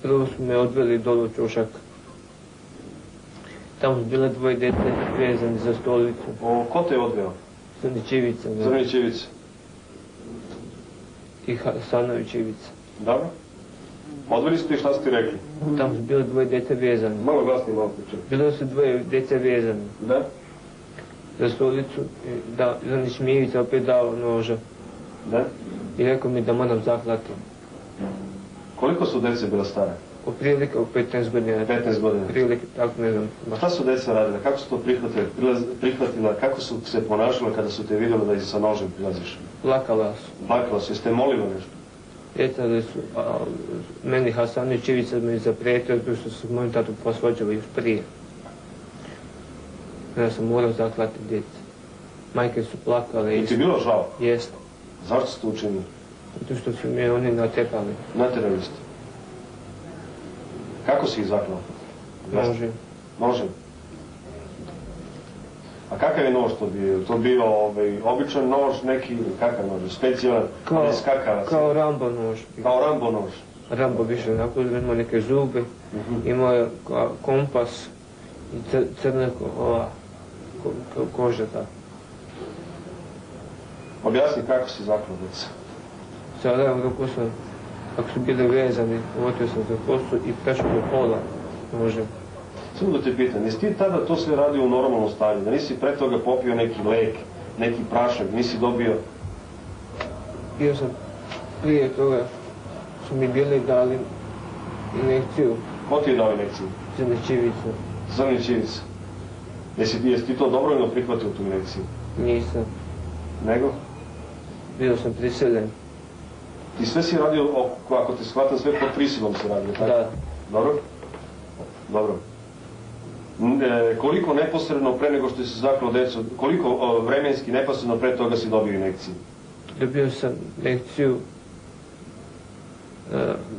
Prvo su me odveli dolu u Ćošak. Tamo su bile dvoje dete vezani za stolicu. Ko te je odveo? Crnić Ivica. Crnić Ivica. I Hasanović Ivica. Dobro. Odveli su ti, šta su ti rekli? Tamo su bile dvoje dete vezani. Malo glasnije, malo pričaj. Bilo su dvoje dete vezani. Da? Za stolicu. Crnić mi Ivica opet dao noža. Da? I rekao mi da moram zaklati. Koliko su djece bila stara? Otprilike u 15 godina. 15 godina. Otprilike, tako ne znam. Šta su djeca radila? Kako su to prihvatila? Kako su se ponašala kada su te vidjeli da sa nožem prilaziš? Plakala su. Plakala su. Jeste molila nešto? Etali su, meni Hasanović Ivica mi zaprijetio, što su mojim tatu posvađali još prije. Ja sam morao zaklati djece. Majke su plakale. I ti je bilo žao? Jeste. Zašto ste učinili? Zato što su mi oni natepali. Naterali ste. Kako si ih zaklao? Nožem. Nožem? A kakav je nož to bio? To bio običan nož, neki kakav nož? Specijalan? Kao Rambo nož. Kao Rambo nož? Rambo više onako, imao neke zube, imao je kompas i crna koža ta. Objasni kako si zaklao djeca. Sa levom ruku sam, ako su bili vezani, uvotio sam za kosu i prešao do pola nožem. Samo da te pitam, jesi ti tada to sve radio u normalnom stanju? Da nisi pre toga popio neki lek, neki prašak, nisi dobio? Bio sam, prije toga su mi bili dali injekciju. Ko ti je dao injekciju? Crnić Ivica. Crnić Ivica. Jesi ti to dobrovoljno prihvatio tu injekciju? Nisam. Nego? Bio sam prisiljen. Ti sve si radio, ako te shvatam, sve pod prisilom si radio, tako? Da. Dobro? Dobro. Koliko neposredno pre nego što si zaklao djecu, koliko vremenski neposredno pre toga si dobio injekciju? Dobio sam injekciju,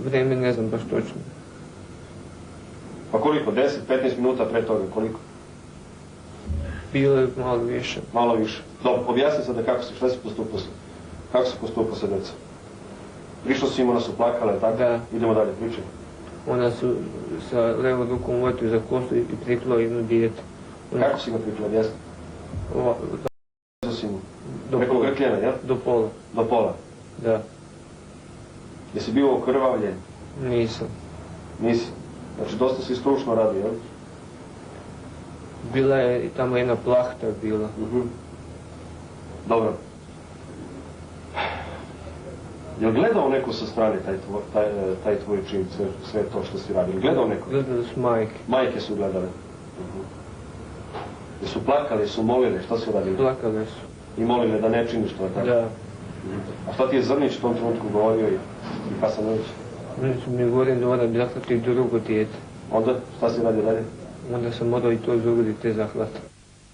vreme ne znam baš točno. Pa koliko, 10-15 minuta pre toga, koliko? Bilo je malo više. Malo više. Dobro, objasni sada šta si postupao kako si postupao sa djecom? Prišao si im, ona su plakale, tako? Da. Idemo dalje, pričaj. Ona su sa levom rukom uvotio za kosu i priklo jedno dijete. Kako si ga priklo, objasni? Preko grkljena, jel? Do pola. Do pola? Da. Jesi bio okrvavljen? Nisam. Nisi? Znači dosta si stručno radio, jel? Bila je i tamo jedna plahta bila. Dobro. Jel gledao neko sa strane taj tvoj čin, sve to što si radio? Gledao neko? Gledali su majke. Majke su gledale? Jesu plakali, jesu molili, šta su radili? Plakale su. I molili da ne činiš to, tako? Da. A šta ti je Zrnić u tom trenutku govorio i Hasanović? Oni su mi govorili da moram zaklati drugo dijete. Onda, šta si radio dalje? Onda sam morao i to drugo dijete zaklati.